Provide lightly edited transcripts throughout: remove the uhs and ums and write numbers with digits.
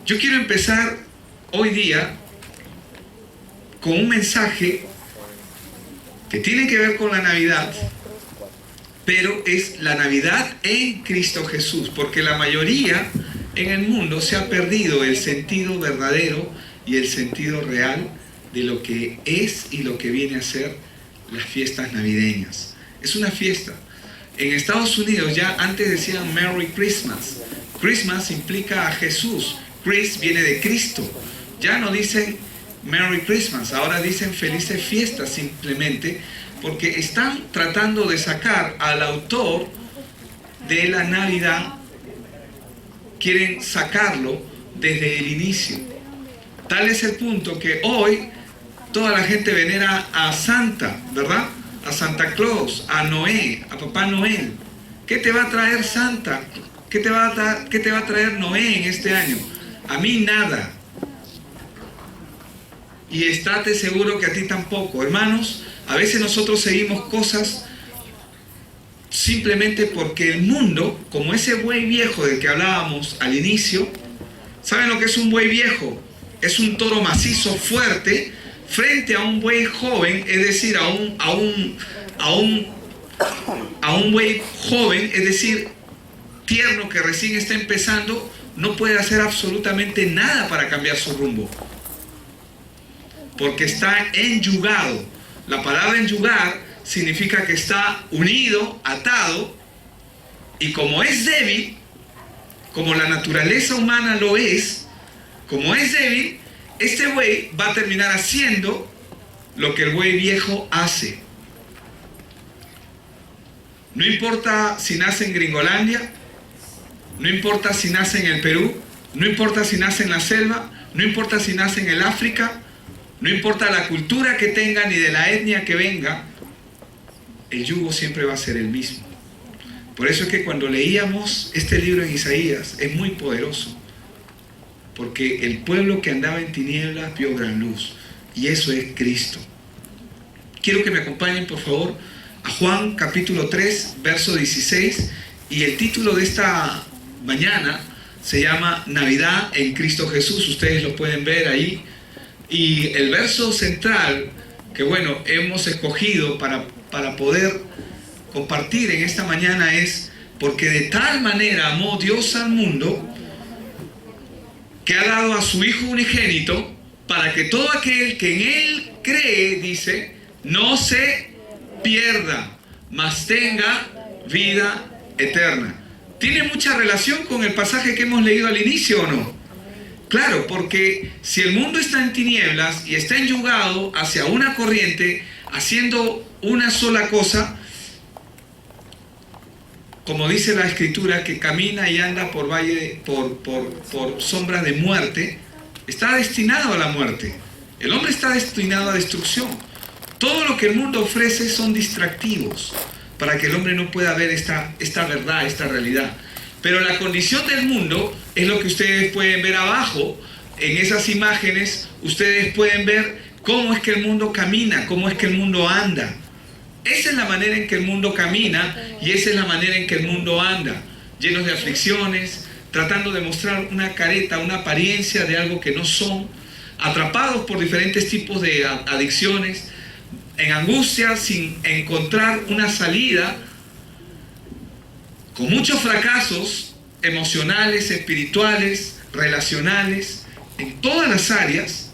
Yo quiero empezar hoy día con un mensaje que tiene que ver con la Navidad, pero es la Navidad en Cristo Jesús, porque la mayoría en el mundo se ha perdido el sentido verdadero y el sentido real de lo que es y lo que viene a ser las fiestas navideñas. Es una fiesta. En Estados Unidos ya antes decían Merry Christmas. Christmas implica a Jesús. Chris viene de Cristo. Ya no dicen Merry Christmas, ahora dicen felices fiestas simplemente, porque están tratando de sacar al autor de la Navidad, quieren sacarlo desde el inicio. Tal es el punto que hoy toda la gente venera a Santa, ¿verdad? A Santa Claus, a Noé, a Papá Noel. ¿Qué te va a traer Santa? ¿Qué te va a traer Noé en este año? A mí nada. Y estate seguro que a ti tampoco. Hermanos, a veces nosotros seguimos cosas simplemente porque el mundo, como ese buey viejo del que hablábamos al inicio, ¿saben lo que es un buey viejo? Es un toro macizo, fuerte, frente a un buey joven, es decir, a un buey joven, es decir, tierno, que recién está empezando, no puede hacer absolutamente nada para cambiar su rumbo, porque está enyugado. La palabra enyugar significa que está unido, atado, y como es débil, como la naturaleza humana lo es, como es débil, este buey va a terminar haciendo lo que el buey viejo hace. No importa si nace en Gringolandia, no importa si nace en el Perú, no importa si nace en la selva, no importa si nace en el África, no importa la cultura que tenga ni de la etnia que venga, el yugo siempre va a ser el mismo. Por eso es que cuando leíamos este libro en Isaías es muy poderoso, porque el pueblo que andaba en tinieblas vio gran luz, y eso es Cristo. Quiero que me acompañen por favor a Juan capítulo 3 verso 16, y el título de esta mañana se llama Navidad en Cristo Jesús. Ustedes lo pueden ver ahí. Y el verso central que bueno, hemos escogido para poder compartir en esta mañana es: porque de tal manera amó Dios al mundo, que ha dado a su Hijo unigénito, para que todo aquel que en Él cree, dice, no se pierda, mas tenga vida eterna. ¿Tiene mucha relación con el pasaje que hemos leído al inicio o no? Claro, porque si el mundo está en tinieblas y está enyugado hacia una corriente, haciendo una sola cosa, como dice la Escritura, que camina y anda por valle, por sombra de muerte, está destinado a la muerte. El hombre está destinado a destrucción. Todo lo que el mundo ofrece son distractivos para que el hombre no pueda ver esta verdad, esta realidad. Pero la condición del mundo es lo que ustedes pueden ver abajo. En esas imágenes ustedes pueden ver cómo es que el mundo camina, cómo es que el mundo anda. Esa es la manera en que el mundo camina y esa es la manera en que el mundo anda, llenos de aflicciones, tratando de mostrar una careta, una apariencia de algo que no son, atrapados por diferentes tipos de adicciones, en angustia, sin encontrar una salida, con muchos fracasos emocionales, espirituales, relacionales, en todas las áreas,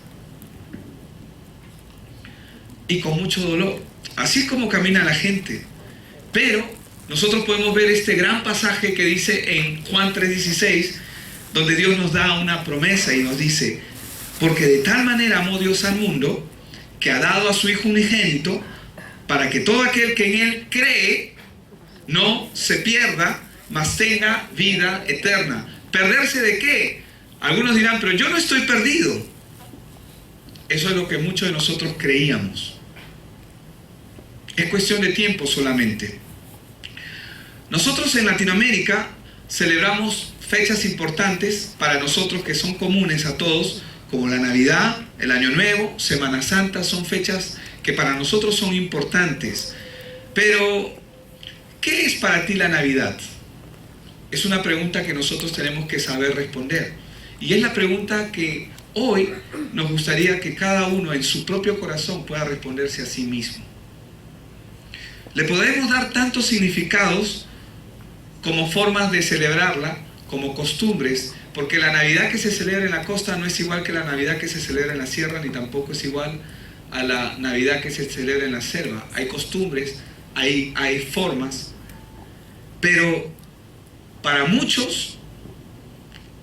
y con mucho dolor. Así es como camina la gente. Pero nosotros podemos ver este gran pasaje que dice en Juan 3:16, donde Dios nos da una promesa y nos dice: porque de tal manera amó Dios al mundo, que ha dado a su Hijo unigénito, para que todo aquel que en Él cree no se pierda, mas tenga vida eterna. ¿Perderse de qué? Algunos dirán, pero yo no estoy perdido. Eso es lo que muchos de nosotros creíamos. Es cuestión de tiempo solamente. Nosotros en Latinoamérica celebramos fechas importantes para nosotros que son comunes a todos, como la Navidad, el Año Nuevo, Semana Santa. Son fechas que para nosotros son importantes. Pero, ¿qué es para ti la Navidad? Es una pregunta que nosotros tenemos que saber responder. Y es la pregunta que hoy nos gustaría que cada uno en su propio corazón pueda responderse a sí mismo. Le podemos dar tantos significados como formas de celebrarla, como costumbres, porque la Navidad que se celebra en la costa no es igual que la Navidad que se celebra en la sierra, ni tampoco es igual a la Navidad que se celebra en la selva. Hay costumbres, hay formas, pero para muchos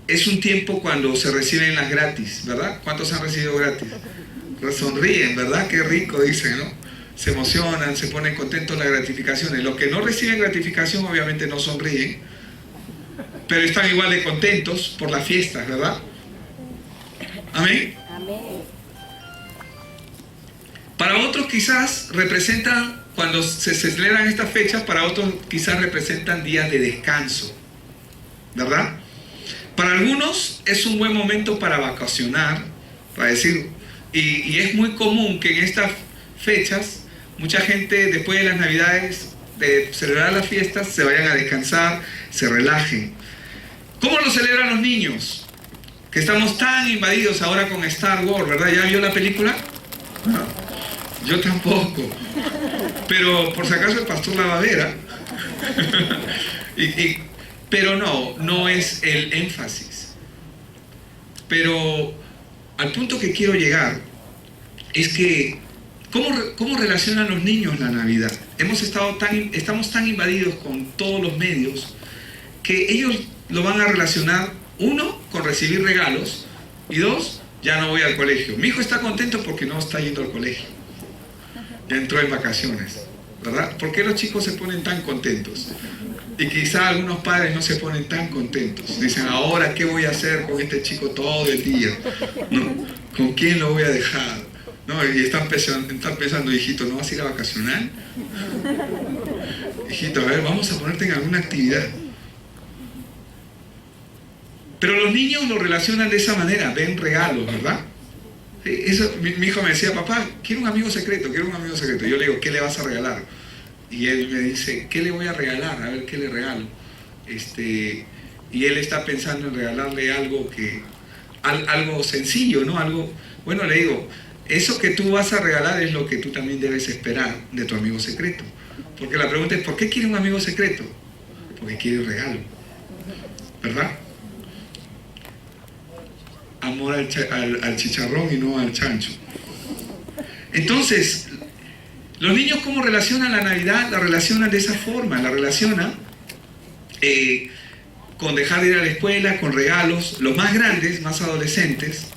es un tiempo cuando se reciben las gratis, ¿verdad? ¿Cuántos han recibido gratis? Sonríen, ¿verdad? Qué rico, dicen, ¿no? Se emocionan, se ponen contentos las gratificaciones. Los que no reciben gratificación obviamente no sonríen, pero están igual de contentos por las fiestas, ¿verdad? ¿Amén? Amén. Para otros quizás representan, cuando se celebran estas fechas, para otros quizás representan días de descanso, ¿verdad? Para algunos es un buen momento para vacacionar, para decir, y es muy común que en estas fechas mucha gente después de las Navidades, de celebrar las fiestas, se vayan a descansar, se relajen. ¿Cómo lo celebran los niños? Que estamos tan invadidos ahora con Star Wars, ¿verdad? ¿Ya vio la película? No, yo tampoco. Pero por si acaso el pastor la va a ver, ¿eh? Pero no es el énfasis. Pero al punto que quiero llegar es que ¿cómo relacionan los niños la Navidad? Estamos tan invadidos con todos los medios que ellos lo van a relacionar, uno, con recibir regalos, y dos, ya no voy al colegio. Mi hijo está contento porque no está yendo al colegio. Ya entró en vacaciones, ¿verdad? ¿Por qué los chicos se ponen tan contentos? Y quizá algunos padres no se ponen tan contentos. Dicen, ahora, ¿qué voy a hacer con este chico todo el día? ¿No? ¿Con quién lo voy a dejar? ¿No? Y están pensando, hijito, ¿no vas a ir a vacacionar? Hijito, a ver, vamos a ponerte en alguna actividad. Pero los niños lo relacionan de esa manera, ven regalos, ¿verdad? Eso, mi hijo me decía, papá, quiero un amigo secreto, quiero un amigo secreto. Yo le digo, ¿qué le vas a regalar? Y él me dice, ¿qué le voy a regalar? A ver, ¿qué le regalo? Y él está pensando en regalarle algo sencillo, ¿no? Bueno, le digo, eso que tú vas a regalar es lo que tú también debes esperar de tu amigo secreto. Porque la pregunta es, ¿por qué quiere un amigo secreto? Porque quiere regalo, ¿verdad? Amor al chicharrón y no al chancho. Entonces, los niños, ¿cómo relacionan la Navidad? La relacionan de esa forma, la relacionan con dejar de ir a la escuela, con regalos, los más grandes, más adolescentes,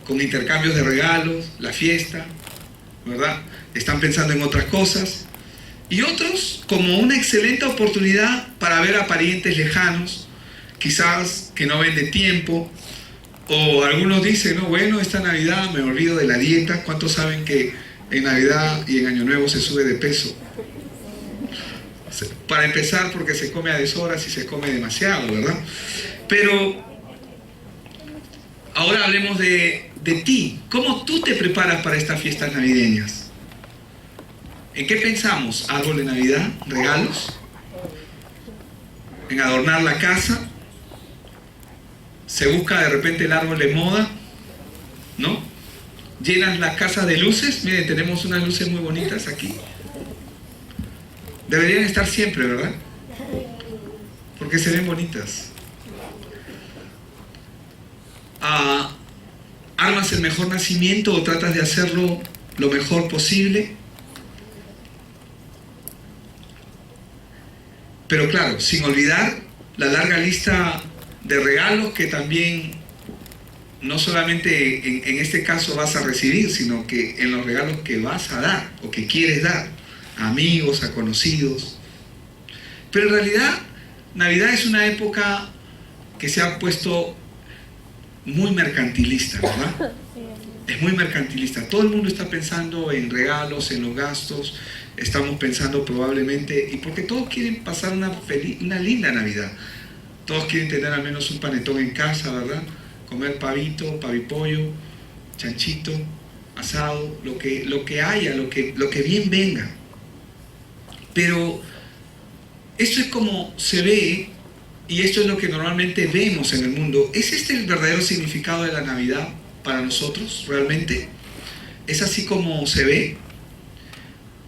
con intercambios de regalos, la fiesta, ¿verdad? Están pensando en otras cosas. Y otros como una excelente oportunidad para ver a parientes lejanos, quizás que no ven de tiempo, o algunos dicen, no, bueno, esta Navidad me olvido de la dieta. ¿Cuántos saben que en Navidad y en Año Nuevo se sube de peso? Para empezar, porque se come a deshoras y se come demasiado, ¿verdad? Pero ahora hablemos de ti. ¿Cómo tú te preparas para estas fiestas navideñas? ¿En qué pensamos? ¿Árbol de Navidad? ¿Regalos? ¿En adornar la casa? ¿Se busca de repente el árbol de moda? ¿No? ¿Llenas la casa de luces? Miren, tenemos unas luces muy bonitas aquí. Deberían estar siempre, ¿verdad? Porque se ven bonitas. ¿Armas el mejor nacimiento o tratas de hacerlo lo mejor posible? Pero claro, sin olvidar la larga lista de regalos que también no solamente en este caso vas a recibir, sino que en los regalos que vas a dar o que quieres dar a amigos, a conocidos. Pero en realidad Navidad es una época que se ha puesto muy mercantilista, ¿verdad? Es muy mercantilista. Todo el mundo está pensando en regalos, en los gastos. Estamos pensando probablemente, y porque todos quieren pasar una linda Navidad. Todos quieren tener al menos un panetón en casa, ¿verdad? Comer pavito, pavipollo, chanchito, asado, lo que haya, lo que bien venga. Pero esto es como se ve y esto es lo que normalmente vemos en el mundo. ¿Es este el verdadero significado de la Navidad para nosotros realmente? ¿Es así como se ve?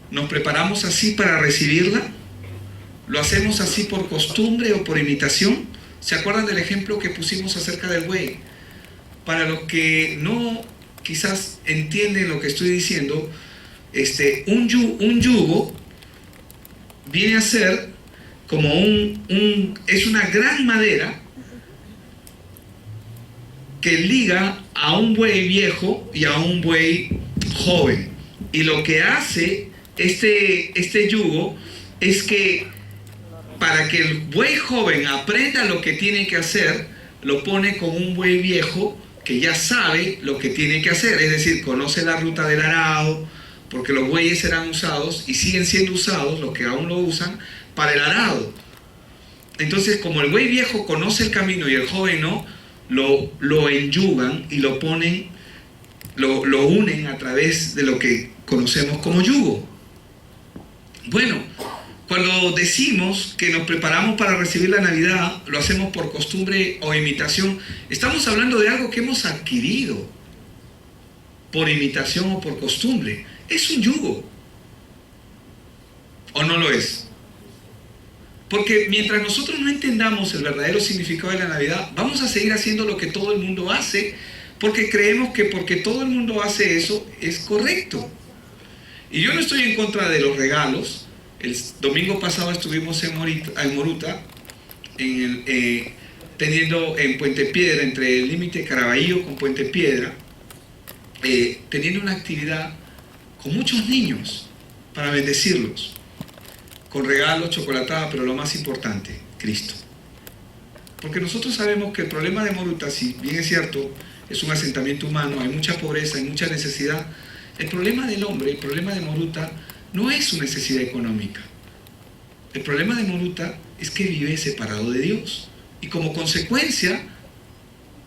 ¿Nos preparamos así para recibirla? ¿Lo hacemos así por costumbre o por imitación? ¿Se acuerdan del ejemplo que pusimos acerca del buey? Para los que no quizás entienden lo que estoy diciendo, un yugo viene a ser como es una gran madera que liga a un buey viejo y a un buey joven. Y lo que hace este yugo es que para que el buey joven aprenda lo que tiene que hacer, lo pone con un buey viejo que ya sabe lo que tiene que hacer, es decir, conoce la ruta del arado, porque los bueyes serán usados y siguen siendo usados, los que aún lo usan, para el arado. Entonces, como el buey viejo conoce el camino y el joven no, lo enyugan y lo ponen, lo unen a través de lo que conocemos como yugo. Bueno, cuando decimos que nos preparamos para recibir la Navidad, lo hacemos por costumbre o imitación, estamos hablando de algo que hemos adquirido por imitación o por costumbre. Es un yugo, ¿o no lo es? Porque mientras nosotros no entendamos el verdadero significado de la Navidad, vamos a seguir haciendo lo que todo el mundo hace, porque creemos que porque todo el mundo hace eso es correcto. Y yo no estoy en contra de los regalos. El domingo pasado estuvimos en Moruta, teniendo en Puente Piedra, entre el límite Caraballo con Puente Piedra, teniendo una actividad con muchos niños para bendecirlos, con regalos, chocolatada, pero lo más importante, Cristo. Porque nosotros sabemos que el problema de Moruta, si bien es cierto, es un asentamiento humano, hay mucha pobreza, hay mucha necesidad. El problema del hombre, el problema de Moruta, no es su necesidad económica. El problema de Moruta es que vive separado de Dios. Y como consecuencia,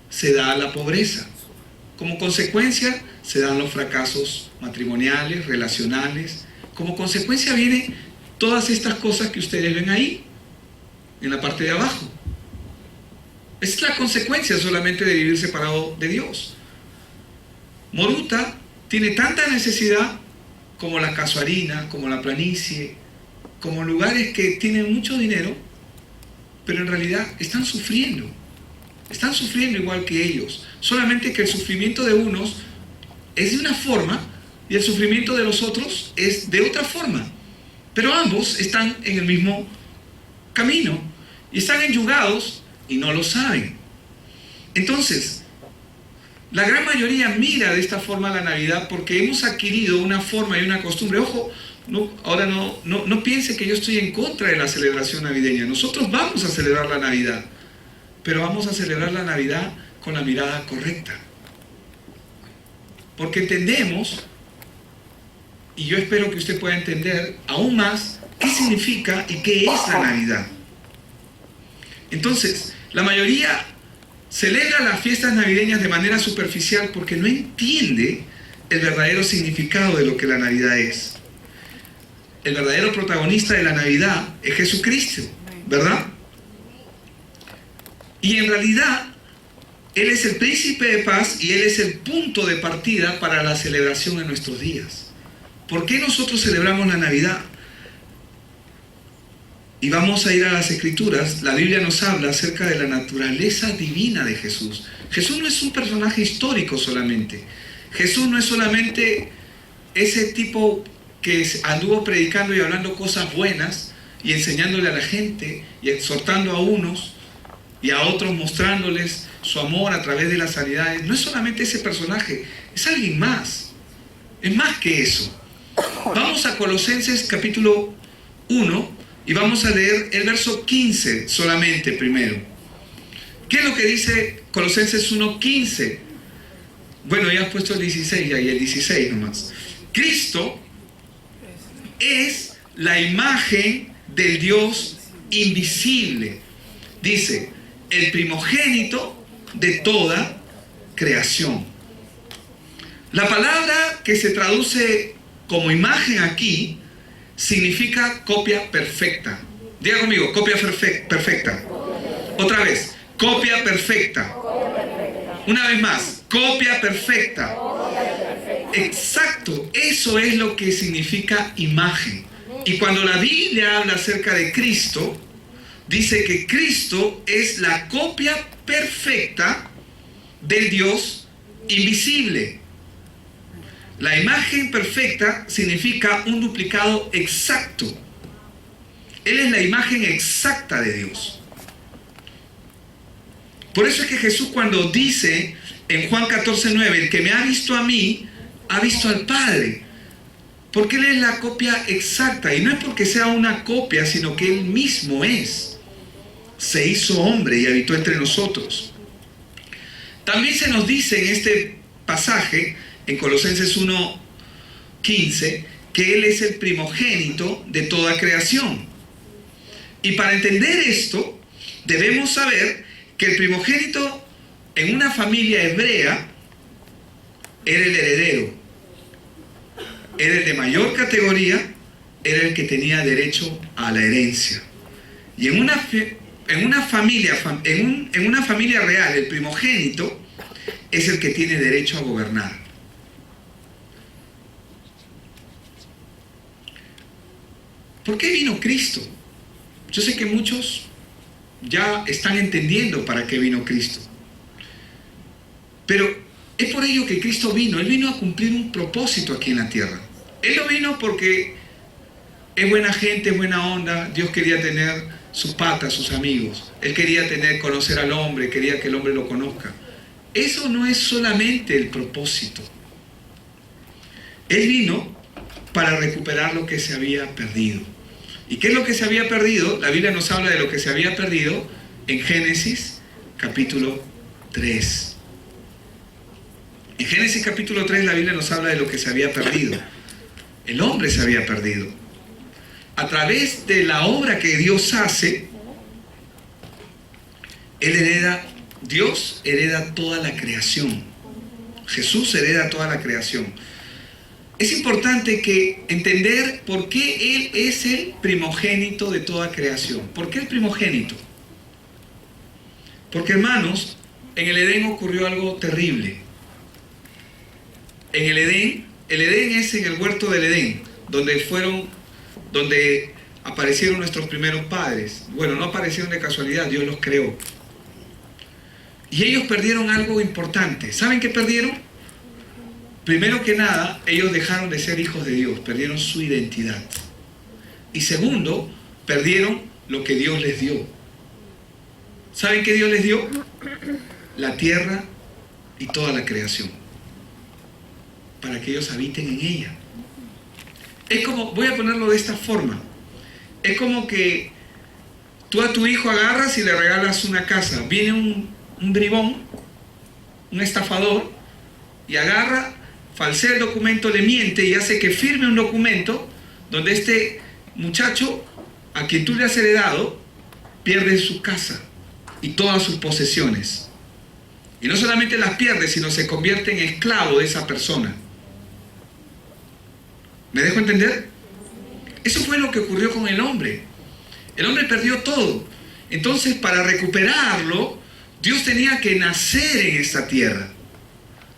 se da la pobreza. Como consecuencia, se dan los fracasos matrimoniales, relacionales. Como consecuencia vienen todas estas cosas que ustedes ven ahí, en la parte de abajo. Esa es la consecuencia solamente de vivir separado de Dios. Moruta tiene tanta necesidad como la Casuarina, como la Planicie, como lugares que tienen mucho dinero, pero en realidad están sufriendo igual que ellos, solamente que el sufrimiento de unos es de una forma y el sufrimiento de los otros es de otra forma, pero ambos están en el mismo camino y están enyugados y no lo saben. Entonces, la gran mayoría mira de esta forma la Navidad porque hemos adquirido una forma y una costumbre. Ojo, ahora no piense que yo estoy en contra de la celebración navideña. Nosotros vamos a celebrar la Navidad, pero vamos a celebrar la Navidad con la mirada correcta. Porque entendemos, y yo espero que usted pueda entender aún más, qué significa y qué es la Navidad. Entonces, la mayoría celebra las fiestas navideñas de manera superficial porque no entiende el verdadero significado de lo que la Navidad es. El verdadero protagonista de la Navidad es Jesucristo, ¿verdad? Y en realidad, Él es el príncipe de paz y Él es el punto de partida para la celebración en nuestros días. ¿Por qué nosotros celebramos la Navidad? Y vamos a ir a las Escrituras. La Biblia nos habla acerca de la naturaleza divina de Jesús. Jesús no es un personaje histórico solamente. Jesús no es solamente ese tipo que anduvo predicando y hablando cosas buenas y enseñándole a la gente y exhortando a unos y a otros mostrándoles su amor a través de las sanidades. No es solamente ese personaje, es alguien más. Es más que eso. Vamos a Colosenses capítulo 1 y vamos a leer el verso 15 solamente primero. ¿Qué es lo que dice Colosenses 1:15? Bueno, ya has puesto el 16 y el 16 nomás. Cristo es la imagen del Dios invisible. Dice, el primogénito de toda creación. La palabra que se traduce como imagen aquí significa copia perfecta. Diga conmigo, copia perfecta. Otra vez, copia perfecta. Una vez más, copia perfecta. Exacto, eso es lo que significa imagen. Y cuando la Biblia habla acerca de Cristo, dice que Cristo es la copia perfecta del Dios invisible. La imagen perfecta significa un duplicado exacto. Él es la imagen exacta de Dios. Por eso es que Jesús, cuando dice en Juan 14:9, el que me ha visto a mí, ha visto al Padre. Porque Él es la copia exacta. Y no es porque sea una copia, sino que Él mismo es. Se hizo hombre y habitó entre nosotros. También se nos dice en este pasaje, en Colosenses 1:15, que Él es el primogénito de toda creación. Y para entender esto, debemos saber que el primogénito en una familia hebrea era el heredero. Era el de mayor categoría, era el que tenía derecho a la herencia. Y en una familia real, el primogénito es el que tiene derecho a gobernar. ¿Por qué vino Cristo? Yo sé que muchos ya están entendiendo para qué vino Cristo. Pero es por ello que Cristo vino. Él vino a cumplir un propósito aquí en la tierra. Él no vino porque es buena gente, es buena onda. Dios quería tener sus patas, sus amigos. Él quería conocer al hombre, quería que el hombre lo conozca. Eso no es solamente el propósito. Él vino para recuperar lo que se había perdido. ¿Y qué es lo que se había perdido? La Biblia nos habla de lo que se había perdido en Génesis capítulo 3. En Génesis capítulo 3 la Biblia nos habla de lo que se había perdido. El hombre se había perdido. A través de la obra que Dios hace, Dios hereda toda la creación. Jesús hereda toda la creación. Es importante entender por qué Él es el primogénito de toda creación. ¿Por qué el primogénito? Porque, hermanos, en el Edén ocurrió algo terrible. En el Edén es en el huerto del Edén, donde aparecieron nuestros primeros padres. Bueno, no aparecieron de casualidad, Dios los creó. Y ellos perdieron algo importante. ¿Saben qué perdieron? Primero que nada, ellos dejaron de ser hijos de Dios, perdieron su identidad. Y segundo, perdieron lo que Dios les dio. ¿Saben qué Dios les dio? La tierra y toda la creación, para que ellos habiten en ella. Es como, voy a ponerlo de esta forma, es como que tú a tu hijo agarras y le regalas una casa. Viene un bribón, un estafador, y agarra, falsea el documento, le miente y hace que firme un documento donde este muchacho, a quien tú le has heredado, pierde su casa y todas sus posesiones. Y no solamente las pierde, sino se convierte en esclavo de esa persona. ¿Me dejo entender? Eso fue lo que ocurrió con el hombre. El hombre perdió todo. Entonces, para recuperarlo, Dios tenía que nacer en esta tierra.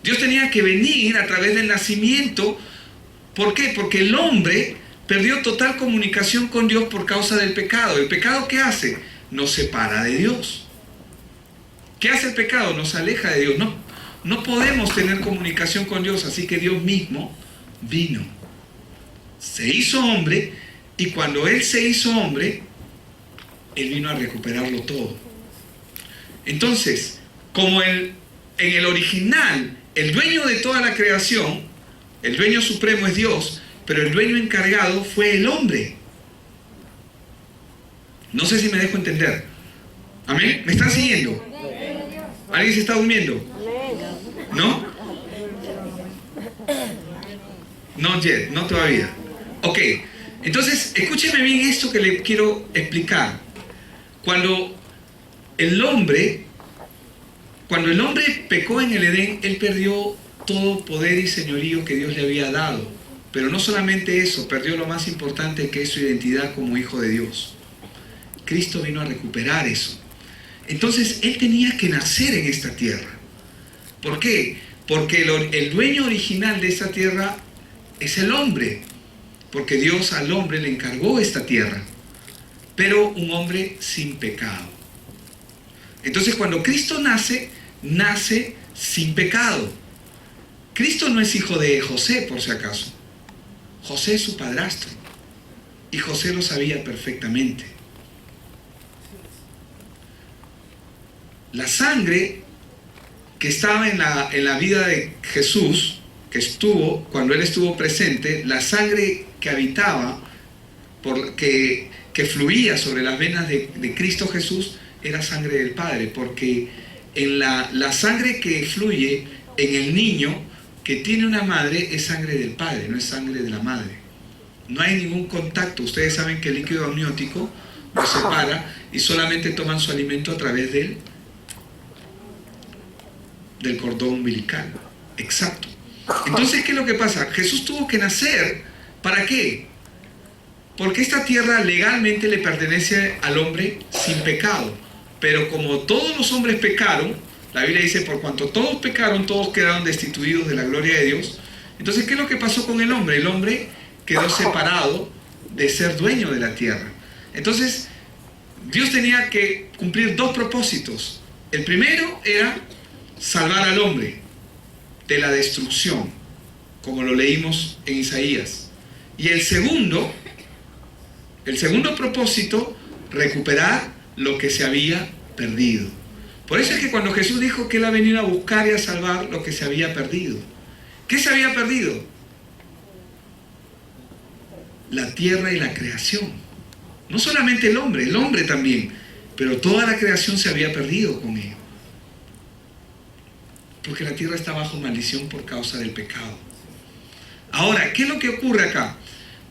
Dios tenía que venir a través del nacimiento. ¿Por qué? Porque el hombre perdió total comunicación con Dios por causa del pecado. ¿El pecado qué hace? Nos separa de Dios. ¿Qué hace el pecado? Nos aleja de Dios. No podemos tener comunicación con Dios, así que Dios mismo vino. Se hizo hombre, y cuando Él se hizo hombre, Él vino a recuperarlo todo. Entonces, como en el original, el dueño de toda la creación, el dueño supremo es Dios, pero el dueño encargado fue el hombre. No sé si me dejo entender. ¿Amén? ¿Me están siguiendo? ¿Alguien se está durmiendo? ¿No? No yet, no todavía. Ok, entonces escúcheme bien esto que le quiero explicar. Cuando el hombre pecó en el Edén, él perdió todo poder y señorío que Dios le había dado. Pero no solamente eso, perdió lo más importante, que es su identidad como hijo de Dios. Cristo vino a recuperar eso. Entonces Él tenía que nacer en esta tierra. ¿Por qué? Porque el dueño original de esta tierra es el hombre. Porque Dios al hombre le encargó esta tierra. Pero un hombre sin pecado. Entonces cuando Cristo nace, nace sin pecado. Cristo no es hijo de José, por si acaso. José es su padrastro. Y José lo sabía perfectamente. La sangre que estaba en la vida de Jesús, que estuvo, cuando Él estuvo presente, la sangre que habitaba, que fluía sobre las venas de Cristo Jesús, era sangre del Padre, porque en la sangre que fluye en el niño que tiene una madre es sangre del Padre, no es sangre de la madre. No hay ningún contacto. Ustedes saben que el líquido amniótico lo separa y solamente toman su alimento a través del cordón umbilical. Exacto. Entonces, ¿qué es lo que pasa? Jesús tuvo que nacer. ¿Para qué? Porque esta tierra legalmente le pertenece al hombre sin pecado. Pero como todos los hombres pecaron, la Biblia dice, por cuanto todos pecaron, todos quedaron destituidos de la gloria de Dios. Entonces, ¿qué es lo que pasó con el hombre? El hombre quedó separado de ser dueño de la tierra. Entonces, Dios tenía que cumplir dos propósitos. El primero era salvar al hombre de la destrucción, como lo leímos en Isaías. Y el segundo propósito, recuperar lo que se había perdido. Por eso es que cuando Jesús dijo que Él ha venido a buscar y a salvar lo que se había perdido. ¿Qué se había perdido? La tierra y la creación. No solamente el hombre también, pero toda la creación se había perdido con Él. Porque la tierra está bajo maldición por causa del pecado. Ahora, ¿qué es lo que ocurre acá?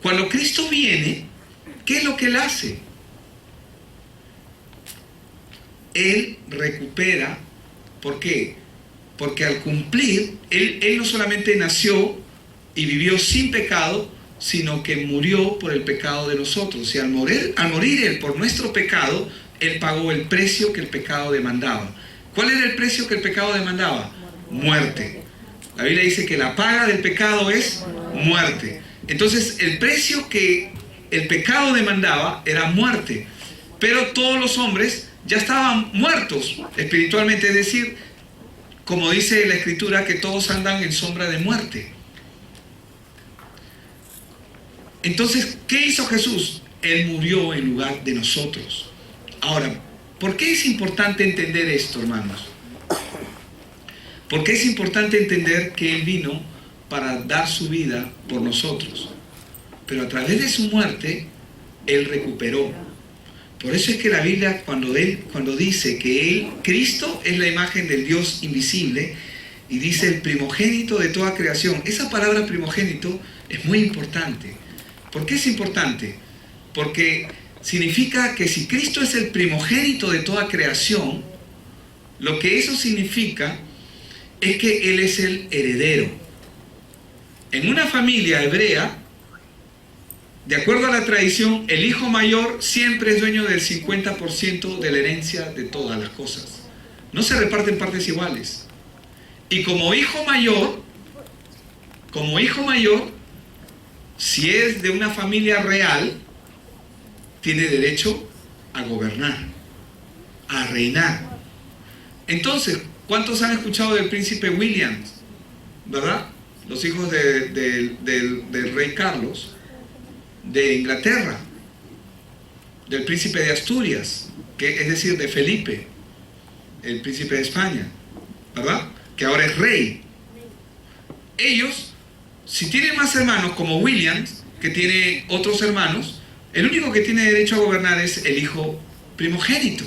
Cuando Cristo viene, ¿qué es lo que Él hace? Él recupera. ¿Por qué? Porque al cumplir, Él no solamente nació y vivió sin pecado, sino que murió por el pecado de nosotros. Y al morir Él por nuestro pecado, Él pagó el precio que el pecado demandaba. ¿Cuál era el precio que el pecado demandaba? Muerte. La Biblia dice que la paga del pecado es muerte. Entonces, el precio que el pecado demandaba era muerte. Pero todos los hombres ya estaban muertos espiritualmente, es decir, como dice la Escritura, que todos andan en sombra de muerte. Entonces, ¿qué hizo Jesús? Él murió en lugar de nosotros. Ahora, ¿por qué es importante entender esto, hermanos? Porque es importante entender que Él vino para dar su vida por nosotros. Pero a través de su muerte, Él recuperó. Por eso es que la Biblia, cuando dice que Cristo es la imagen del Dios invisible, y dice el primogénito de toda creación, esa palabra primogénito es muy importante. ¿Por qué es importante? Porque significa que si Cristo es el primogénito de toda creación, lo que eso significa es que Él es el heredero. En una familia hebrea, de acuerdo a la tradición, el hijo mayor siempre es dueño del 50% de la herencia de todas las cosas. No se reparten partes iguales. Y como hijo mayor, si es de una familia real, tiene derecho a gobernar, a reinar. Entonces, ¿cuántos han escuchado del príncipe William? ¿Verdad? Los hijos del rey Carlos de Inglaterra, del príncipe de Asturias, que es decir, de Felipe, el príncipe de España, ¿verdad? Que ahora es rey. Ellos, si tienen más hermanos como Williams, que tiene otros hermanos, el único que tiene derecho a gobernar es el hijo primogénito.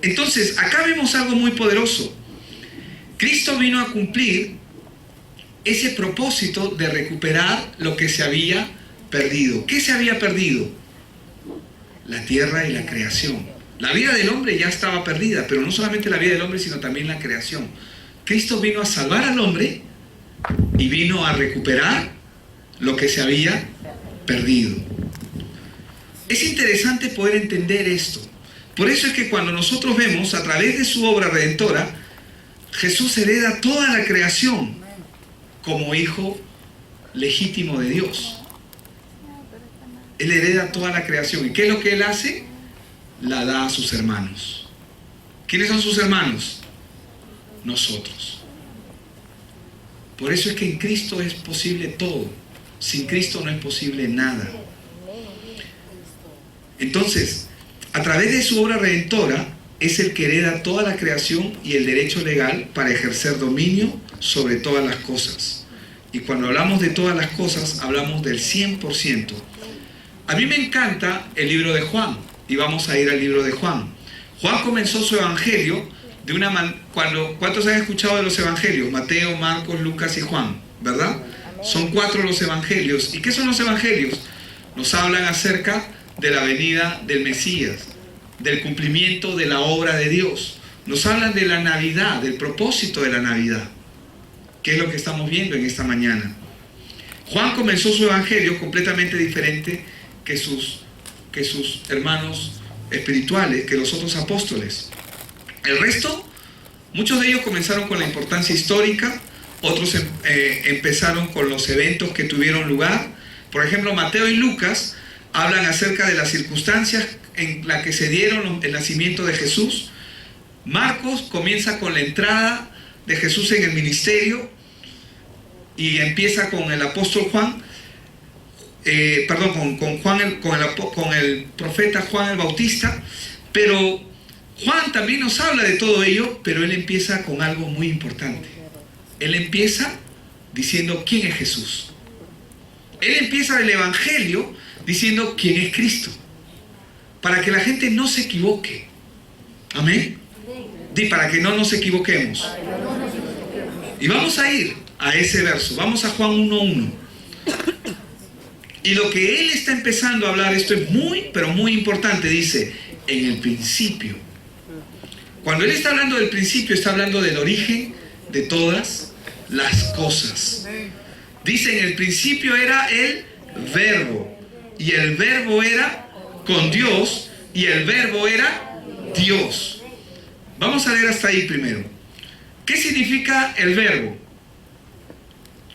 Entonces, acá vemos algo muy poderoso. Cristo vino a cumplir ese propósito de recuperar lo que se había perdido. ¿Qué se había perdido? La tierra y la creación. La vida del hombre ya estaba perdida, pero no solamente la vida del hombre, sino también la creación. Cristo vino a salvar al hombre y vino a recuperar lo que se había perdido. Es interesante poder entender esto. Por eso es que cuando nosotros vemos a través de su obra redentora, Jesús hereda toda la creación como hijo legítimo de Dios. Él hereda toda la creación. ¿Y qué es lo que Él hace? La da a sus hermanos. ¿Quiénes son sus hermanos? Nosotros. Por eso es que en Cristo es posible todo. Sin Cristo no es posible nada. Entonces, a través de su obra redentora, es el que hereda toda la creación y el derecho legal para ejercer dominio sobre todas las cosas. Y cuando hablamos de todas las cosas, hablamos del 100%. A mí me encanta el libro de Juan, y vamos a ir al libro de Juan. Juan comenzó su evangelio de una manera... ¿Cuántos han escuchado de los evangelios? Mateo, Marcos, Lucas y Juan, ¿verdad? Son 4 los evangelios. ¿Y qué son los evangelios? Nos hablan acerca de la venida del Mesías, del cumplimiento de la obra de Dios. Nos hablan de la Navidad, del propósito de la Navidad, que es lo que estamos viendo en esta mañana. Juan comenzó su evangelio completamente diferente que sus hermanos espirituales, que los otros apóstoles. El resto, muchos de ellos comenzaron con la importancia histórica, otros empezaron con los eventos que tuvieron lugar. Por ejemplo, Mateo y Lucas hablan acerca de las circunstancias en las que se dieron el nacimiento de Jesús. Marcos comienza con la entrada de Jesús en el ministerio y empieza con el apóstol Juan, con el profeta Juan el Bautista. Pero Juan también nos habla de todo ello, pero él empieza con algo muy importante. Él empieza diciendo quién es Jesús. Él empieza el evangelio diciendo quién es Cristo, para que la gente no se equivoque. Amén. Di, para que no nos equivoquemos. Y vamos a ir a ese verso. Vamos a Juan 1:1. Y lo que él está empezando a hablar, esto es muy, pero muy importante. Dice, en el principio. Cuando él está hablando del principio, está hablando del origen de todas las cosas. Dice, en el principio era el verbo. Y el verbo era con Dios. Y el verbo era Dios. Vamos a leer hasta ahí primero. ¿Qué significa el verbo?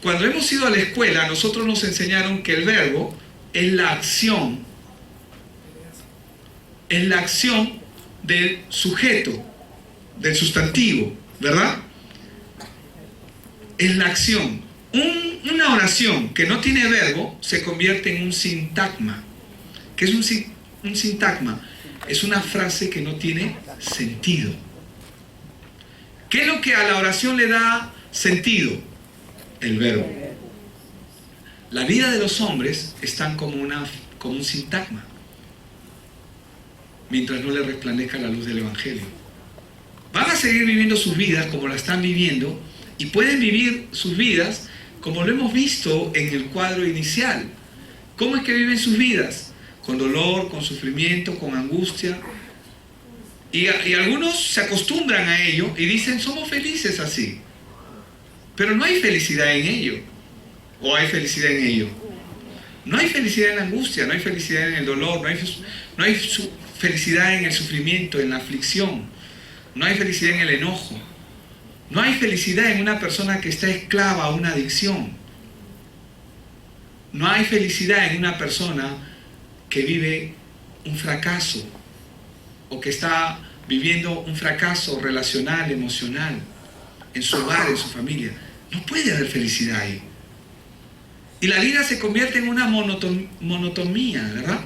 Cuando hemos ido a la escuela, nosotros nos enseñaron que el verbo es la acción. Es la acción del sujeto, del sustantivo, ¿verdad? Es la acción. Una oración que no tiene verbo se convierte en un sintagma. ¿Qué es un sintagma? Es una frase que no tiene sentido. ¿Qué es lo que a la oración le da sentido? El verbo. La vida de los hombres están como un sintagma, mientras no le resplandezca la luz del evangelio. Van a seguir viviendo sus vidas como la están viviendo, y pueden vivir sus vidas como lo hemos visto en el cuadro inicial. ¿Cómo es que viven sus vidas? Con dolor, con sufrimiento, con angustia. Y algunos se acostumbran a ello y dicen, somos felices así. Pero no hay felicidad en ello. ¿O hay felicidad en ello? No hay felicidad en la angustia, no hay felicidad en el dolor, no hay felicidad en el sufrimiento, en la aflicción. No hay felicidad en el enojo. No hay felicidad en una persona que está esclava a una adicción. No hay felicidad en una persona que vive un fracaso o que está viviendo un fracaso relacional, emocional, en su hogar, en su familia. No puede haber felicidad ahí. Y la vida se convierte en una monotonía, ¿verdad?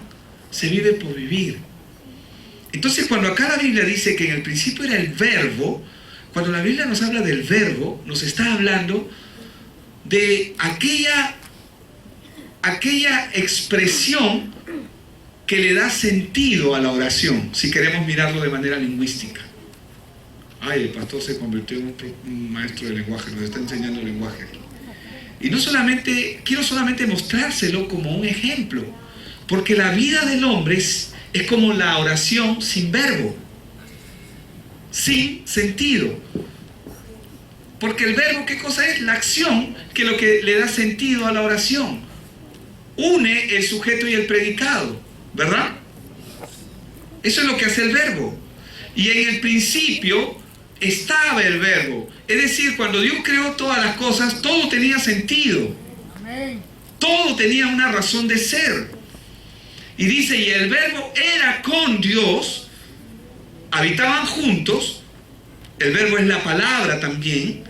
Se vive por vivir. Entonces, cuando acá la Biblia dice que en el principio era el verbo, cuando la Biblia nos habla del verbo, nos está hablando de aquella expresión que le da sentido a la oración, si queremos mirarlo de manera lingüística. Ay, el pastor se convirtió en un maestro de lenguaje, nos está enseñando lenguaje aquí. Y quiero solamente mostrárselo como un ejemplo, porque la vida del hombre es como la oración sin verbo, sin sentido. Porque el verbo, ¿qué cosa es? La acción, que es lo que le da sentido a la oración. Une el sujeto y el predicado, ¿verdad? Eso es lo que hace el verbo. Y en el principio estaba el verbo. Es decir, cuando Dios creó todas las cosas, todo tenía sentido. Todo tenía una razón de ser. Y dice, y el verbo era con Dios, habitaban juntos, el verbo es la palabra también,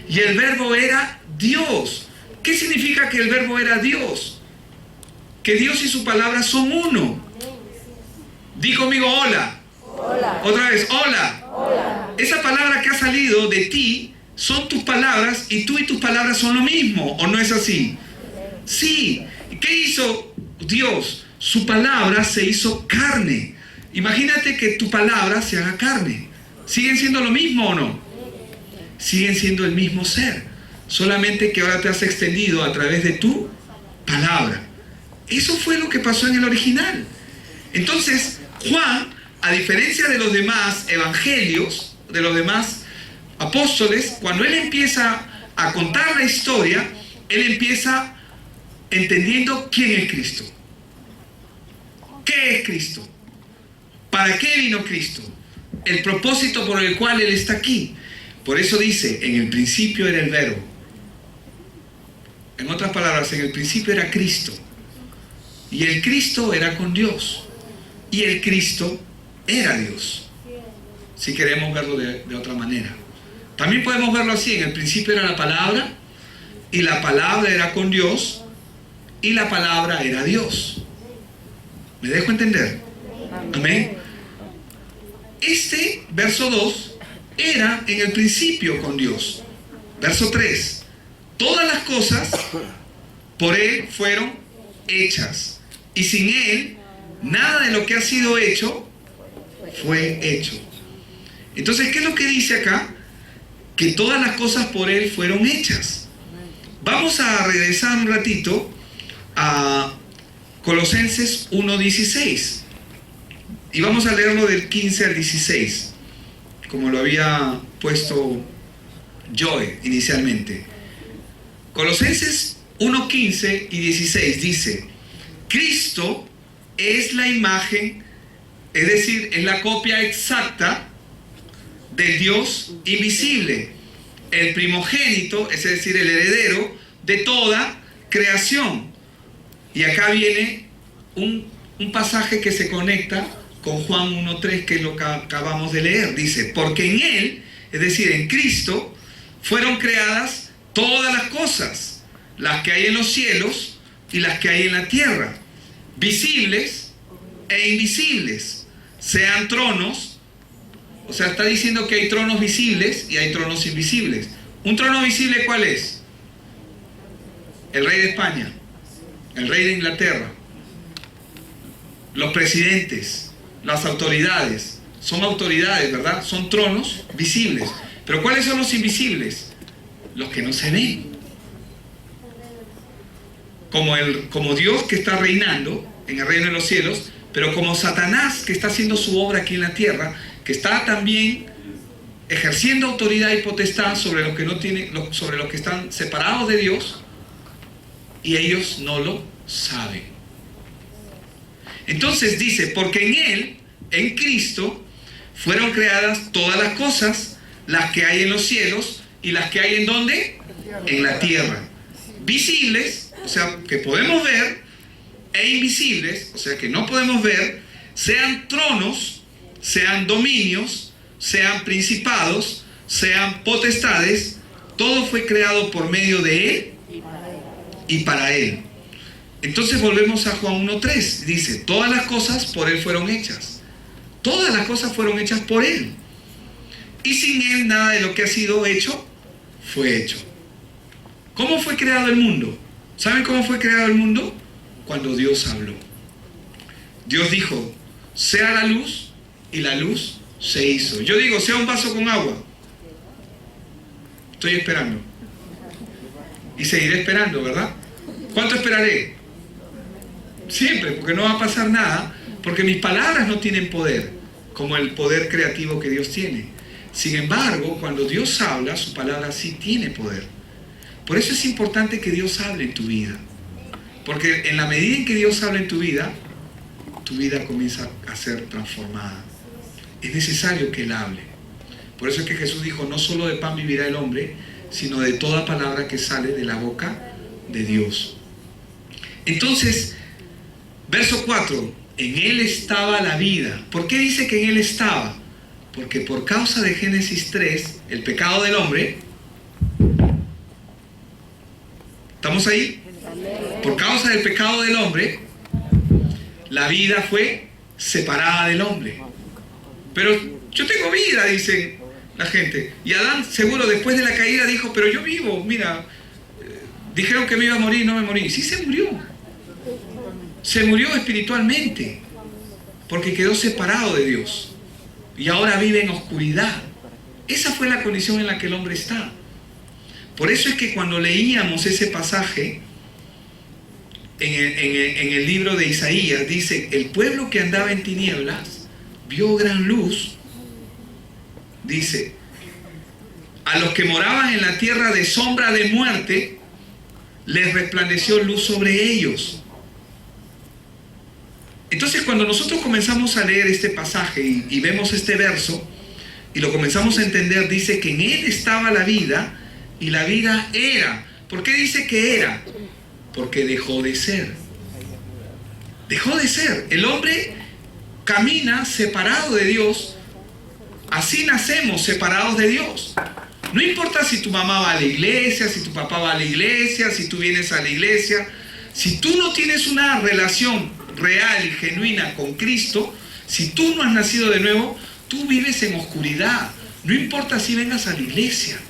y el verbo era Dios. ¿Qué significa que el verbo era Dios? Que Dios y su palabra son uno. Di conmigo, hola. Hola. Otra vez, hola. Hola. Esa palabra que ha salido de ti son tus palabras y tú y tus palabras son lo mismo, ¿o no es así? Sí. ¿Qué hizo Dios? Su palabra se hizo carne. Imagínate que tu palabra se haga carne. ¿Siguen siendo lo mismo o no? Siguen siendo el mismo ser. Solamente que ahora te has extendido a través de tu palabra. Eso fue lo que pasó en el original. Entonces, Juan, a diferencia de los demás evangelios, de los demás apóstoles, cuando él empieza a contar la historia, él empieza entendiendo quién es Cristo. ¿Qué es Cristo? ¿Para qué vino Cristo? El propósito por el cual Él está aquí. Por eso dice, en el principio era el verbo. En otras palabras, en el principio era Cristo. Y el Cristo era con Dios. Y el Cristo era Dios. Si queremos verlo de otra manera. También podemos verlo así. En el principio era la palabra. Y la palabra era con Dios. Y la palabra era Dios. ¿Me dejo entender? Amén. Este, verso 2, era en el principio con Dios. Verso 3. Todas las cosas por Él fueron hechas. Y sin Él, nada de lo que ha sido hecho fue hecho. Entonces, ¿qué es lo que dice acá? Que todas las cosas por Él fueron hechas. Vamos a regresar un ratito a Colosenses 1:16. Y vamos a leerlo del 15 al 16, como lo había puesto Joe inicialmente. Colosenses 1:15 y 16 dice: Cristo es la imagen, es decir, es la copia exacta del Dios invisible, el primogénito, es decir, el heredero de toda creación. Y acá viene un pasaje que se conecta con Juan 1:3, que es lo que acabamos de leer. Dice, porque en Él, es decir, en Cristo, fueron creadas todas las cosas, las que hay en los cielos y las que hay en la tierra, visibles e invisibles, sean tronos. O sea, está diciendo que hay tronos visibles y hay tronos invisibles. ¿Un trono visible cuál es? El rey de España, el rey de Inglaterra, los presidentes, las autoridades. Son autoridades, ¿verdad? Son tronos visibles. Pero ¿cuáles son los invisibles? Los que no se ven. Como Dios que está reinando en el reino de los cielos, pero como Satanás que está haciendo su obra aquí en la tierra, que está también ejerciendo autoridad y potestad sobre los que no tienen, sobre los que están separados de Dios, y ellos no lo saben. Entonces dice, porque en Él, en Cristo, fueron creadas todas las cosas, las que hay en los cielos y las que hay en ¿dónde? En la tierra. Visibles, o sea, que podemos ver, e invisibles, o sea, que no podemos ver, sean tronos, sean dominios, sean principados, sean potestades, todo fue creado por medio de Él y para Él. Entonces volvemos a Juan 1:3, dice, todas las cosas por Él fueron hechas. Todas las cosas fueron hechas por Él. Y sin Él nada de lo que ha sido hecho, fue hecho. ¿Cómo fue creado el mundo? ¿Saben cómo fue creado el mundo? Cuando Dios habló. Dios dijo, sea la luz, y la luz se hizo. Yo digo, sea un vaso con agua. Estoy esperando. Y seguiré esperando, ¿verdad? ¿Cuánto esperaré? Siempre, porque no va a pasar nada, porque mis palabras no tienen poder, como el poder creativo que Dios tiene. Sin embargo, cuando Dios habla, su palabra sí tiene poder. Por eso es importante que Dios hable en tu vida. Porque en la medida en que Dios habla en tu vida, tu vida comienza a ser transformada. Es necesario que Él hable. Por eso es que Jesús dijo, no solo de pan vivirá el hombre, sino de toda palabra que sale de la boca de Dios. Entonces, verso 4, en Él estaba la vida. ¿Por qué dice que en Él estaba? Porque por causa de Génesis 3, el pecado del hombre, ¿estamos ahí? Por causa del pecado del hombre, la vida fue separada del hombre. Pero yo tengo vida, dicen la gente. Y Adán seguro después de la caída dijo, pero yo vivo, mira, dijeron que me iba a morir, no me morí. Sí se murió. Se murió espiritualmente, porque quedó separado de Dios. Y ahora vive en oscuridad. Esa fue la condición en la que el hombre está. Por eso es que cuando leíamos ese pasaje en el libro de Isaías, dice, el pueblo que andaba en tinieblas vio gran luz. Dice, a los que moraban en la tierra de sombra de muerte, les resplandeció luz sobre ellos. Entonces, cuando nosotros comenzamos a leer este pasaje y vemos este verso, y lo comenzamos a entender, dice que en Él estaba la vida, y la vida era. ¿Por qué dice que era? Porque dejó de ser. Dejó de ser. El hombre camina separado de Dios. Así nacemos separados de Dios. No importa si tu mamá va a la iglesia, si tu papá va a la iglesia, si tú vienes a la iglesia. Si tú no tienes una relación real y genuina con Cristo, si tú no has nacido de nuevo, tú vives en oscuridad. No importa si vengas a la iglesia.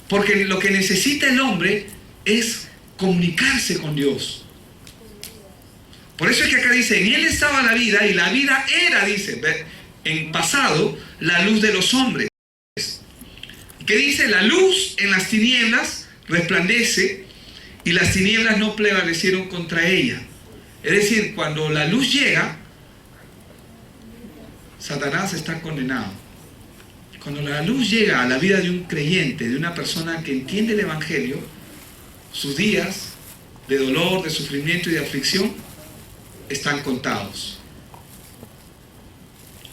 Porque lo que necesita el hombre es comunicarse con Dios. Por eso es que acá dice, en Él estaba la vida, y la vida era, dice, en pasado, la luz de los hombres. ¿Qué dice? La luz en las tinieblas resplandece, y las tinieblas no prevalecieron contra ella. Es decir, cuando la luz llega, Satanás está condenado. Cuando la luz llega a la vida de un creyente, de una persona que entiende el Evangelio, sus días de dolor, de sufrimiento y de aflicción están contados.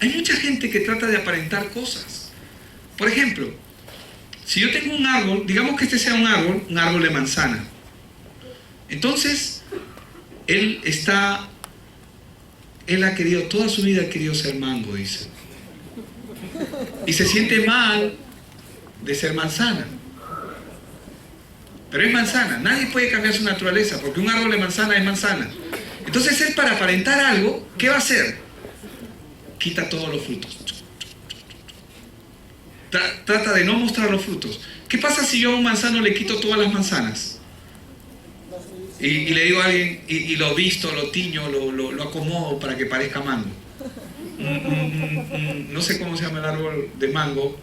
Hay mucha gente que trata de aparentar cosas. Por ejemplo, si yo tengo un árbol, digamos que este sea un árbol de manzana. Entonces, él ha querido, toda su vida ha querido ser mango, dice. Y se siente mal de ser manzana. Pero es manzana. Nadie puede cambiar su naturaleza, porque un árbol de manzana es manzana. Entonces él, para aparentar algo, ¿qué va a hacer? Quita todos los frutos. Trata de no mostrar los frutos. ¿Qué pasa si yo a un manzano le quito todas las manzanas? Y le digo a alguien, y lo visto, lo tiño, lo acomodo para que parezca mango. No sé cómo se llama el árbol de mango,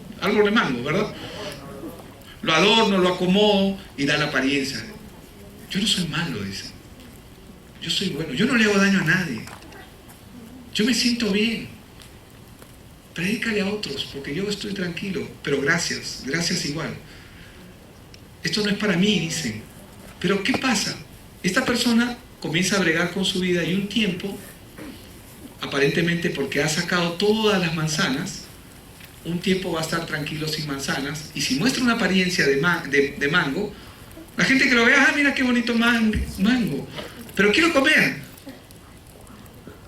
¿verdad? Lo adorno, lo acomodo y da la apariencia. Yo no soy malo, dice. Yo soy bueno, yo no le hago daño a nadie. Yo me siento bien. Predícale a otros, porque yo estoy tranquilo. Pero gracias igual. Esto no es para mí, dicen. Pero ¿qué pasa? Esta persona comienza a bregar con su vida y un tiempo, aparentemente porque ha sacado todas las manzanas, un tiempo va a estar tranquilo sin manzanas, y si muestra una apariencia de mango, la gente que lo vea, mira qué bonito mango, pero quiero comer.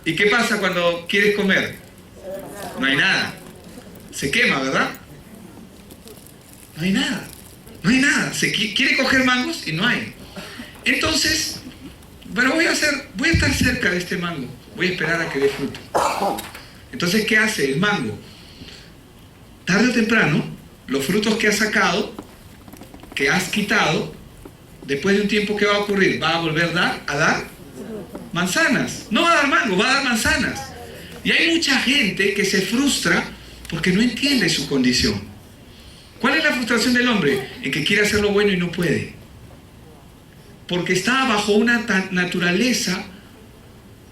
¿Y qué pasa cuando quieres comer? No hay nada. Se quema, ¿verdad? No hay nada. Se quiere coger mangos y no hay. Entonces, bueno, voy a estar cerca de este mango. Voy a esperar a que dé fruto. Entonces, ¿qué hace el mango? Tarde o temprano, los frutos que has sacado, que has quitado, después de un tiempo, ¿qué va a ocurrir? Va a volver a dar manzanas. No va a dar mango, va a dar manzanas. Y hay mucha gente que se frustra porque no entiende su condición. ¿Cuál es la frustración del hombre? En que quiere hacer lo bueno y no puede. Porque está bajo una naturaleza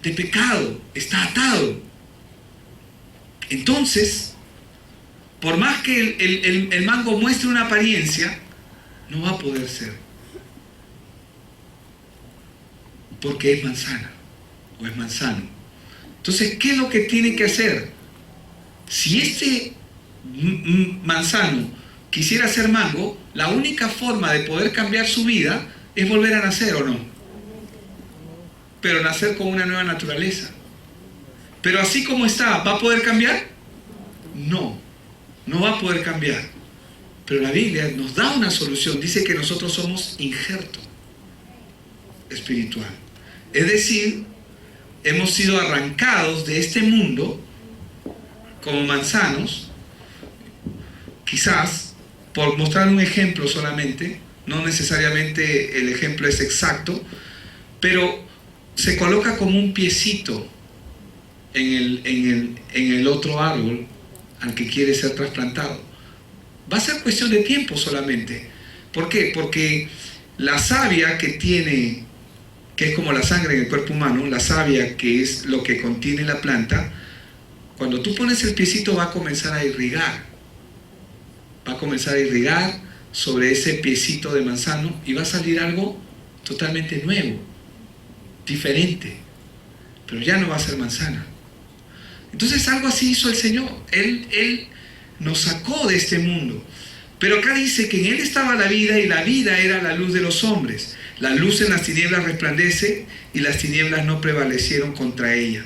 de pecado, está atado. Entonces, por más que el mango muestre una apariencia, no va a poder ser. porque es manzana o es manzano. Entonces, ¿qué es lo que tiene que hacer? Si este manzano quisiera ser mango, la única forma de poder cambiar su vida es volver a nacer, ¿o no? Pero nacer con una nueva naturaleza. Pero así como está, ¿va a poder cambiar? No, no va a poder cambiar. Pero la Biblia nos da una solución. Dice que nosotros somos injerto espiritual. Es decir, hemos sido arrancados de este mundo como manzanos, quizás, por mostrar un ejemplo solamente, no necesariamente el ejemplo es exacto, pero se coloca como un piecito en el otro árbol al que quiere ser trasplantado. Va a ser cuestión de tiempo solamente. ¿Por qué? Porque la savia que tiene, que es como la sangre en el cuerpo humano, la savia que es lo que contiene la planta, cuando tú pones el piecito va a comenzar a irrigar. Va a comenzar a irrigar sobre ese piecito de manzano y va a salir algo totalmente nuevo, diferente, pero ya no va a ser manzana. Entonces algo así hizo el Señor. Él nos sacó de este mundo. Pero acá dice que en Él estaba la vida y la vida era la luz de los hombres. La luz en las tinieblas resplandece y las tinieblas no prevalecieron contra ella.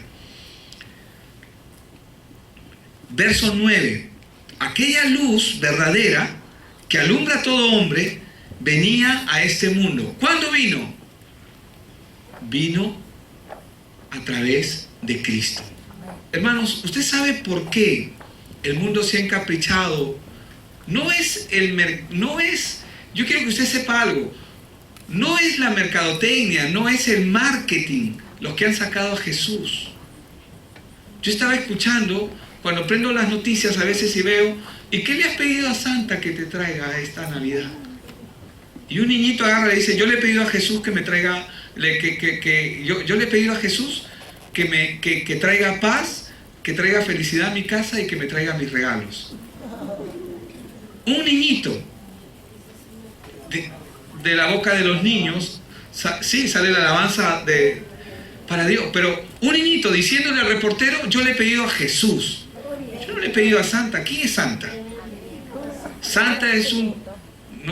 Verso 9. Aquella luz verdadera que alumbra a todo hombre venía a este mundo. ¿Cuándo vino? Vino a través de Cristo. Hermanos, ¿usted sabe por qué el mundo se ha encaprichado? Yo quiero que usted sepa algo. No es la mercadotecnia, no es el marketing los que han sacado a Jesús. Yo estaba escuchando, cuando prendo las noticias a veces y veo, ¿y qué le has pedido a Santa que te traiga esta Navidad? Y un niñito agarra y dice, yo le he pedido a Jesús que me traiga, yo le he pedido a Jesús que traiga paz, que traiga felicidad a mi casa y que me traiga mis regalos. Un niñito, de la boca de los niños, sí, sale la alabanza para Dios, pero un niñito diciéndole al reportero, yo le he pedido a Jesús. Yo no le he pedido a Santa. ¿Quién es Santa? Santa es no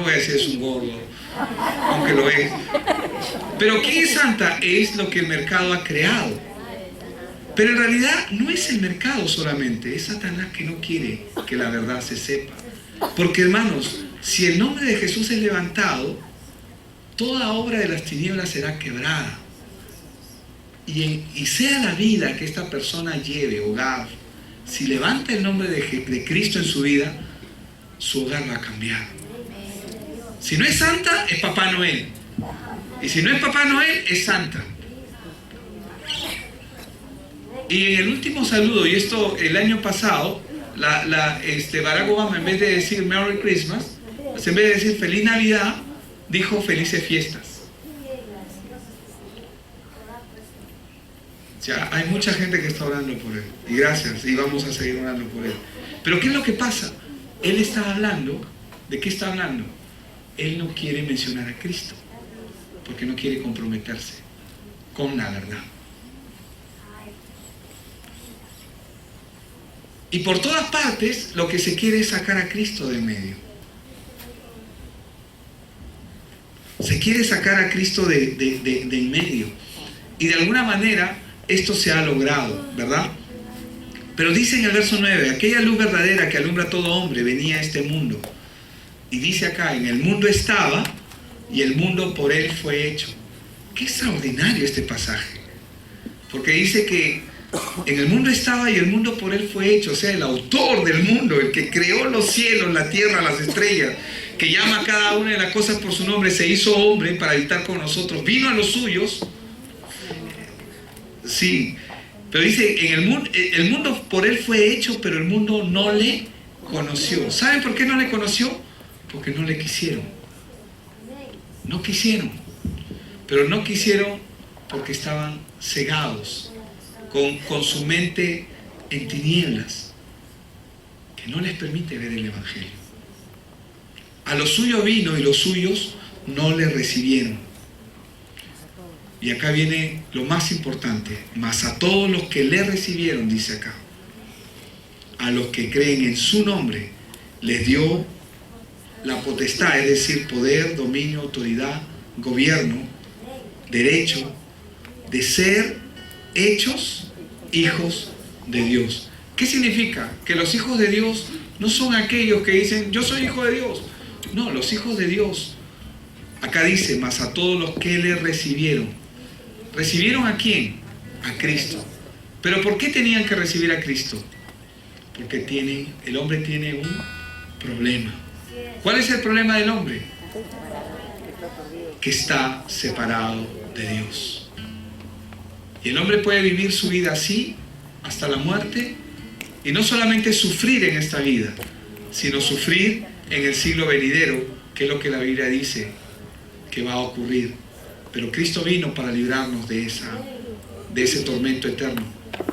voy a decir es un gordo, aunque lo es. Pero ¿quién es Santa? Es lo que el mercado ha creado. Pero en realidad no es el mercado solamente, es Satanás que no quiere que la verdad se sepa. Porque hermanos, si el nombre de Jesús es levantado, toda obra de las tinieblas será quebrada. Y sea la vida que esta persona lleve, hogar, si levanta el nombre de Cristo en su vida, su hogar va a cambiar. Si no es Santa, es Papá Noel. Y si no es Papá Noel, es Santa. Y en el último saludo, y esto el año pasado, Barack Obama, en vez de decir Merry Christmas, en vez de decir Feliz Navidad, dijo Felices Fiestas. Ya, hay mucha gente que está orando por él. Y gracias, y vamos a seguir orando por él. Pero ¿qué es lo que pasa? Él está hablando, ¿de qué está hablando? Él no quiere mencionar a Cristo, porque no quiere comprometerse con la verdad. Y por todas partes lo que se quiere es sacar a Cristo de en medio. Se quiere sacar a Cristo de en medio. Y de alguna manera esto se ha logrado, ¿verdad? Pero dice en el verso 9, aquella luz verdadera que alumbra a todo hombre venía a este mundo. Y dice acá, en el mundo estaba y el mundo por él fue hecho. Qué extraordinario este pasaje. Porque dice que en el mundo estaba y el mundo por él fue hecho. O sea, el autor del mundo, el que creó los cielos, la tierra, las estrellas, que llama a cada una de las cosas por su nombre, se hizo hombre para habitar con nosotros. Vino a los suyos. Sí, pero dice, el mundo por él fue hecho, pero el mundo no le conoció. ¿Saben por qué no le conoció? Porque no le quisieron. No quisieron. Pero no quisieron porque estaban cegados, con su mente en tinieblas, que no les permite ver el Evangelio. A los suyos vino y los suyos no le recibieron. Y acá viene lo más importante. Mas a todos los que le recibieron, dice acá, a los que creen en su nombre, les dio la potestad, es decir, poder, dominio, autoridad, gobierno, derecho, de ser hechos hijos de Dios. ¿Qué significa? Que los hijos de Dios no son aquellos que dicen, yo soy hijo de Dios. No, los hijos de Dios, acá dice, mas a todos los que le recibieron. ¿Recibieron a quién? A Cristo. ¿Pero por qué tenían que recibir a Cristo? Porque el hombre tiene un problema. ¿Cuál es el problema del hombre? Que está separado de Dios. Y el hombre puede vivir su vida así hasta la muerte, y no solamente sufrir en esta vida, sino sufrir en el siglo venidero, que es lo que la Biblia dice que va a ocurrir. Pero Cristo vino para librarnos de ese tormento eterno.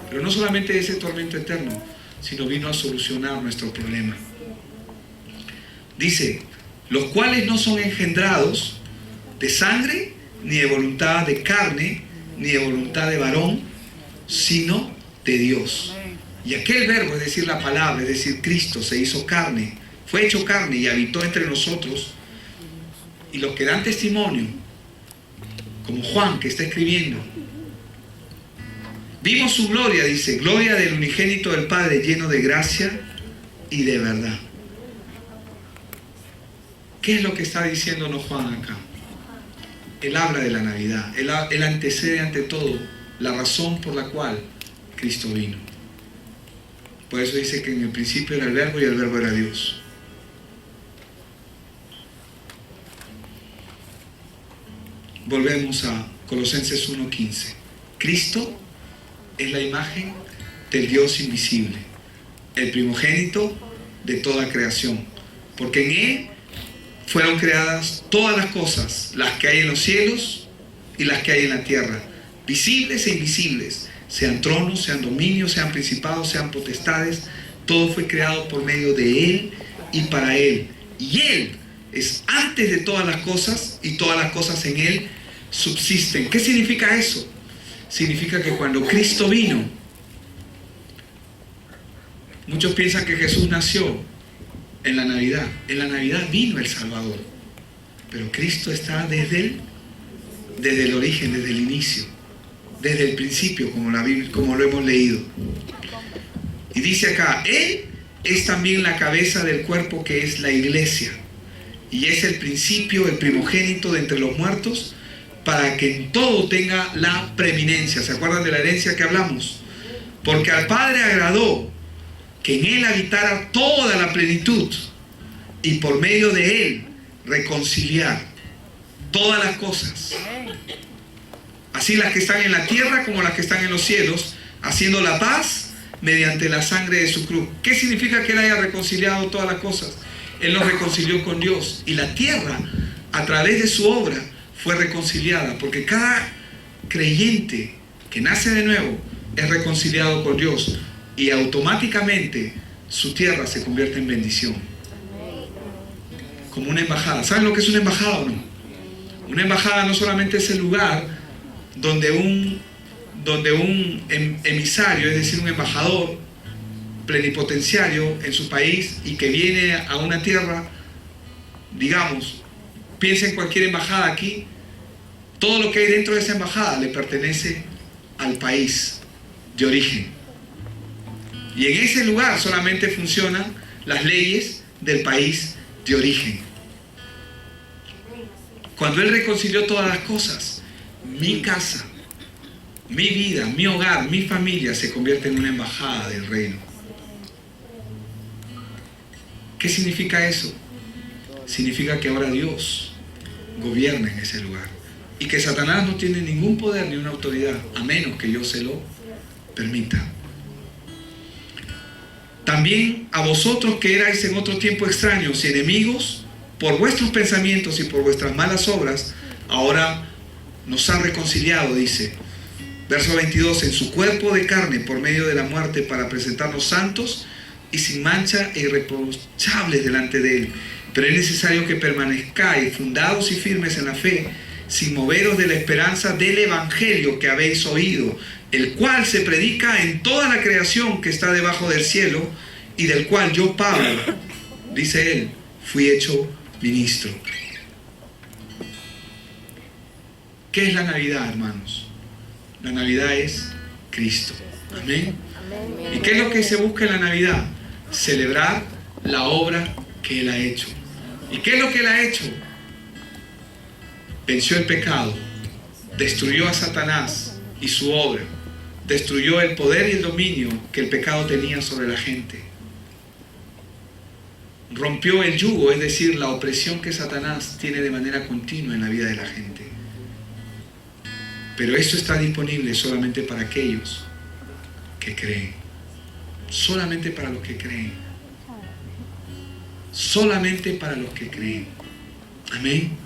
Pero no solamente de ese tormento eterno, sino vino a solucionar nuestro problema. Dice, los cuales no son engendrados de sangre, ni de voluntad de carne, ni de voluntad de varón, sino de Dios. Y aquel verbo, es decir, la palabra, es decir, Cristo se hizo carne, fue hecho carne y habitó entre nosotros. Y los que dan testimonio, como Juan que está escribiendo, vimos su gloria, dice, gloria del unigénito del Padre, lleno de gracia y de verdad. ¿Qué es lo que está diciéndonos Juan acá? Él habla de la Navidad, él antecede ante todo la razón por la cual Cristo vino. Por eso dice que en el principio era el verbo y el verbo era Dios. Volvemos a Colosenses 1:15. Cristo es la imagen del Dios invisible, el primogénito de toda creación, porque en Él fueron creadas todas las cosas, las que hay en los cielos y las que hay en la tierra, visibles e invisibles, sean tronos, sean dominios, sean principados, sean potestades. Todo fue creado por medio de Él y para Él. Y Él es antes de todas las cosas, y todas las cosas en Él subsisten. ¿Qué significa eso? Significa que cuando Cristo vino, muchos piensan que Jesús nació en la Navidad. En la Navidad vino el Salvador, pero Cristo está desde el origen, desde el inicio, desde el principio, como lo hemos leído. Y dice acá, Él es también la cabeza del cuerpo, que es la iglesia, y es el principio, el primogénito de entre los muertos, para que en todo tenga la preeminencia. ¿Se acuerdan de la herencia que hablamos? Porque al Padre agradó que en Él habitara toda la plenitud, y por medio de Él reconciliar todas las cosas, así las que están en la tierra como las que están en los cielos, haciendo la paz mediante la sangre de su cruz. ¿Qué significa que Él haya reconciliado todas las cosas? Él nos reconcilió con Dios, y la tierra, a través de su obra, fue reconciliada, porque cada creyente que nace de nuevo es reconciliado con Dios, y automáticamente su tierra se convierte en bendición, como una embajada. ¿Saben lo que es una embajada o no? Una embajada no solamente es el lugar donde un emisario, es decir, un embajador plenipotenciario en su país, y que viene a una tierra, digamos, piensa en cualquier embajada aquí, todo lo que hay dentro de esa embajada le pertenece al país de origen, y en ese lugar solamente funcionan las leyes del país de origen. Cuando Él reconcilió todas las cosas, mi casa, mi vida, mi hogar, mi familia se convierte en una embajada del reino. ¿Qué significa eso? Significa que ahora Dios gobierna en ese lugar, y que Satanás no tiene ningún poder ni una autoridad, a menos que yo se lo permita. También a vosotros, que erais en otro tiempo extraños y enemigos por vuestros pensamientos y por vuestras malas obras, ahora nos ha reconciliado, dice. Verso 22, en su cuerpo de carne por medio de la muerte, para presentarnos santos y sin mancha e irreprochables delante de Él. Pero es necesario que permanezcáis fundados y firmes en la fe, sin moveros de la esperanza del evangelio que habéis oído, el cual se predica en toda la creación que está debajo del cielo, y del cual yo, Pablo, dice él, fui hecho ministro. ¿Qué es la Navidad, hermanos? La Navidad es Cristo. Amén. ¿Y qué es lo que se busca en la Navidad? Celebrar la obra que Él ha hecho. ¿Y qué es lo que Él ha hecho? Venció el pecado, destruyó a Satanás y su obra, destruyó el poder y el dominio que el pecado tenía sobre la gente. Rompió el yugo, es decir, la opresión que Satanás tiene de manera continua en la vida de la gente. Pero esto está disponible solamente para aquellos que creen. Solamente para los que creen. Solamente para los que creen. Amén.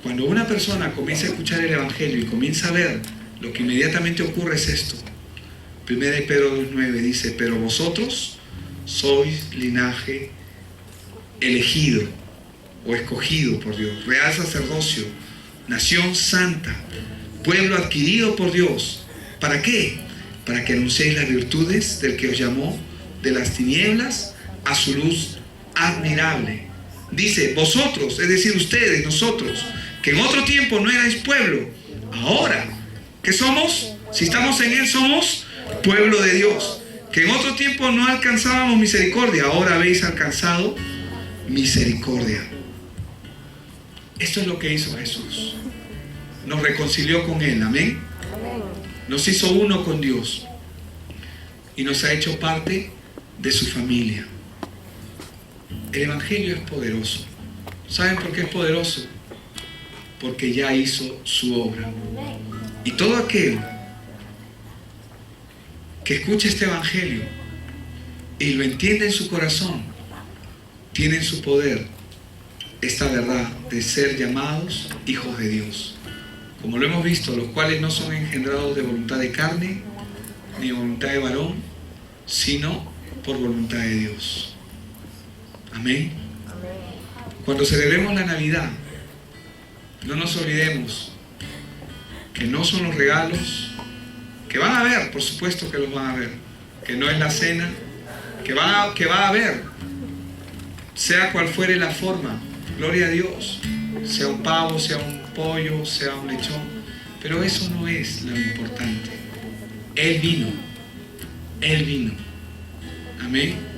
Cuando una persona comienza a escuchar el Evangelio y comienza a ver, lo que inmediatamente ocurre es esto. 1 Pedro 2:9 dice: pero vosotros sois linaje elegido o escogido por Dios, real sacerdocio, nación santa, pueblo adquirido por Dios. ¿Para qué? Para que anunciéis las virtudes del que os llamó de las tinieblas a su luz admirable. Dice, vosotros, es decir, ustedes, nosotros, que en otro tiempo no erais pueblo, ahora, ¿qué somos? Si estamos en Él, somos pueblo de Dios. Que en otro tiempo no alcanzábamos misericordia, ahora habéis alcanzado misericordia. Esto es lo que hizo Jesús. Nos reconcilió con Él, amén. Nos hizo uno con Dios y nos ha hecho parte de su familia. El Evangelio es poderoso. ¿Saben por qué es poderoso? Porque ya hizo su obra. Y todo aquel que escucha este Evangelio y lo entiende en su corazón, tiene en su poder esta verdad de ser llamados hijos de Dios. Como lo hemos visto, los cuales no son engendrados de voluntad de carne, ni de voluntad de varón, sino por voluntad de Dios. Amén. Cuando celebremos la Navidad, no nos olvidemos que no son los regalos, que van a haber, por supuesto que los van a haber, que no es la cena, que va a haber, sea cual fuere la forma, gloria a Dios, sea un pavo, sea un pollo, sea un lechón, pero eso no es lo importante. Él vino, amén.